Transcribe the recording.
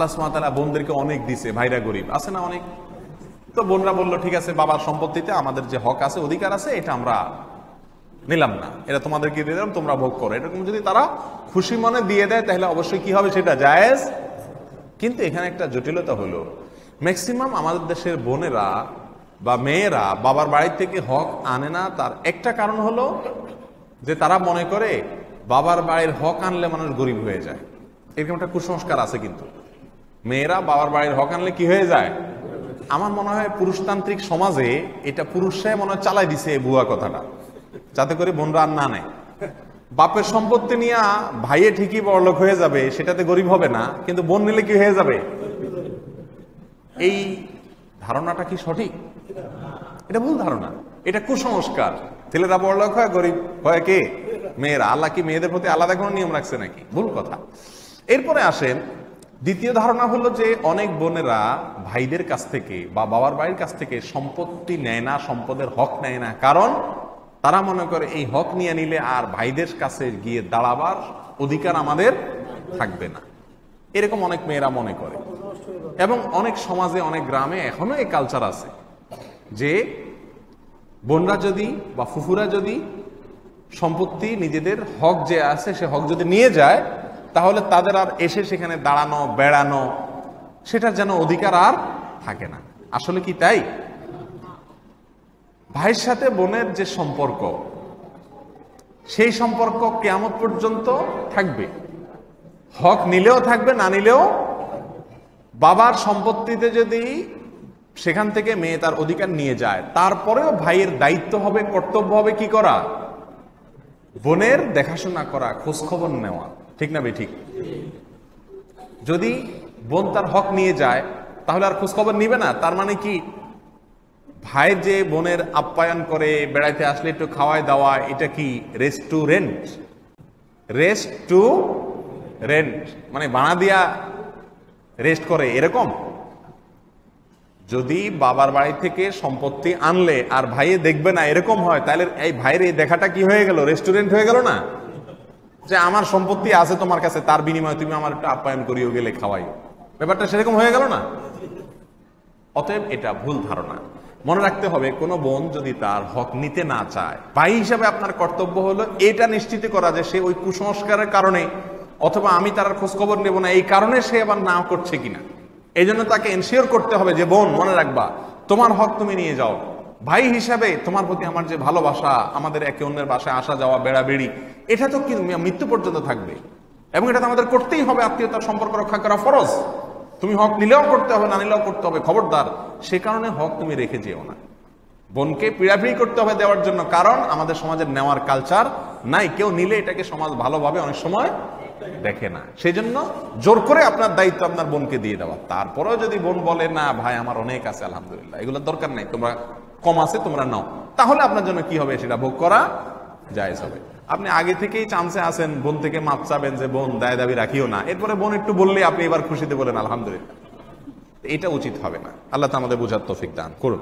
আল্লাহ সুবহানাহু ওয়া তাআলা বোনদেরকে অনেক দিছে, ভাইরা গরিব আছে না অনেক, তো বোনরা বললো ঠিক আছে বাবার সম্পত্তিতে আমাদের যে হক আছে অধিকার আছে এটা আমরা নিলাম না, এটা তোমাদেরকে দিয়ে দিলাম, তোমরা ভোগ করো। এরকম যদি তারা খুশি মনে দিয়ে দেয় তাহলে অবশ্যই কি হবে, সেটা জায়েজ। কিন্তু এখানে একটা জটিলতা হলো, ম্যাক্সিমাম আমাদের দেশের বোনেরা বা মেয়েরা বাবার বাড়ি থেকে হক আনে না। তার একটা কারণ হলো যে তারা মনে করে বাবার বাড়ির হক আনলে মানুষ গরিব হয়ে যায়। এরকম একটা কুসংস্কার আছে। কিন্তু মেয়েরা বাবার বাড়ির হক আনলে কি হয়ে যায়? আমার মনে হয় পুরুষতান্ত্রিক সমাজে এটা পুরুষরাই মনে হয় চালাই দিছে এই ভুয়া কথাটা, যাতে করে বোনরা আর না নেয়। বাপের সম্পত্তি নিয়ে ভাইয়ে ঠিকই বড়লোক হয়ে যাবে, সেটাতে গরিব হবে না, কিন্তু বোন নিলে কি হয়ে যাবে। এই ধারণাটা কি সঠিক? এটা ভুল ধারণা, এটা কুসংস্কার। ছেলেরা বড়লোক হয়, গরিব হয় কে? মেয়েরা। আল্লাহ কি মেয়েদের প্রতি আলাদা কোনো নিয়ম রাখছে নাকি? ভুল কথা। এরপরে আসেন দ্বিতীয় ধারণা হলো যে অনেক বোনেরা ভাইদের কাছ থেকে বা বাবার বাড়ির কাছ থেকে সম্পত্তি নেয় না, সম্পদের হক নেয় না, কারণ তারা মনে করে এই হক নিয়ে নিলে আর ভাইদের কাছে গিয়ে দাঁড়াবার অধিকার আমাদের থাকবে না। এরকম অনেক মেয়েরা মনে করে। এবং অনেক সমাজে, অনেক গ্রামে এখনো এই কালচার আছে যে বোনরা যদি বা ফুফুরা যদি সম্পত্তি নিজেদের হক যে আছে সে হক যদি নিয়ে যায়, তাহলে তাদের আর এসে সেখানে দাঁড়ানো বেড়ানো সেটার যেন অধিকার আর থাকে না। আসলে কি তাই? ভাইয়ের সাথে বোনের যে সম্পর্ক, সেই সম্পর্ক কিয়ামত পর্যন্ত থাকবে। হক নিলেও থাকবে, না নিলেও। বাবার সম্পত্তিতে যদি সেখান থেকে মেয়ে তার অধিকার নিয়ে যায়, তারপরেও ভাইয়ের দায়িত্ব হবে, কর্তব্য হবে কি করা? বোনের দেখাশোনা করা, খোঁজ খবর নেওয়া। ঠিক না বে ঠিক? যদি বোন তার হক নিয়ে যায় তাহলে আর খোঁজ খবর নিবে না। তার মানে কি ভাই যে বোনের আপ্যায়ন করে, বেড়াইতে আসলে একটু খাওয়ায় দাওয়া, এটা কি রেস্টুরেন্ট? রেস্টুরেন্ট মানে ভাড়া দিয়া রেস্ট করে এরকম? যদি বাবার বাড়ি থেকে সম্পত্তি আনলে আর ভাইয়ে দেখবে না এরকম হয়, তাহলে এই ভাইয়ের এই দেখাটা কি হয়ে গেল? রেস্টুরেন্ট হয়ে গেল না? যে আমার সম্পত্তি আছে তোমার কাছে, তার বিনিময়ে তুমি আমার একটু আপ্যায়ন করিও, গেলে খাওয়াই, ব্যাপারটা সেরকম হয়ে গেল না? অতএব এটা ভুল ধারণা। মনে রাখতে হবে, কোনো বোন যদি তার হক নিতে না চায়, ভাই হিসাবে আপনার কর্তব্য হলো এটা নিশ্চিত করা যে সে ওই কুসংস্কারের কারণে অথবা আমি তার খোঁজ খবর নেব না এই কারণে সে আবার না করছে কিনা। এই জন্য তাকে এনশিওর করতে হবে যে বোন মনে রাখবা তোমার হক তুমি নিয়ে যাও। ভাই হিসাবে তোমার প্রতি আমার যে ভালোবাসা, আমাদের একে অন্যের বাসায় আসা যাওয়া, বেড়াবেড়ি, এটা তো কি মৃত্যু পর্যন্ত থাকবে, এবং এটা তো আমাদের করতেই হবে। আত্মীয়তার সম্পর্ক রক্ষা করা ফরজ। তুমি হক নিলেও করতে হবে, না নিলেও করতে হবে, খবরদার সে কারণে হক তুমি রেখে যেও না। বোনকে পিড়াপিড়ি করতে হবে দেওয়ার জন্য, কারণ আমাদের সমাজের নেওয়ার কালচার নাই। কেউ নিলে এটাকে সমাজ ভালোভাবে অনেক সময় দেখে না। সেই জন্য জোর করে আপনার দায়িত্ব আপনার বোনকে দিয়ে দেওয়া। তারপরেও যদি বোন বলে না ভাই আমার অনেক আছে আলহামদুলিল্লাহ, এগুলোর দরকার নাই, তোমরা কম আছে তোমরা নাও, তাহলে আপনার জন্য কি হবে? সেটা ভোগ করা জায়েজ হবে। আপনি আগে থেকেই চান্সে আছেন, বোন থেকে মাপ চাবেন যে বোন দায় দাবি রাখিও না, এরপরে বোন একটু বললে আপনি এবার খুশিতে বলেন আলহামদুলিল্লাহ, এটা উচিত হবে না। আল্লাহ তো আমাদের বোঝার তৌফিক দান করুন।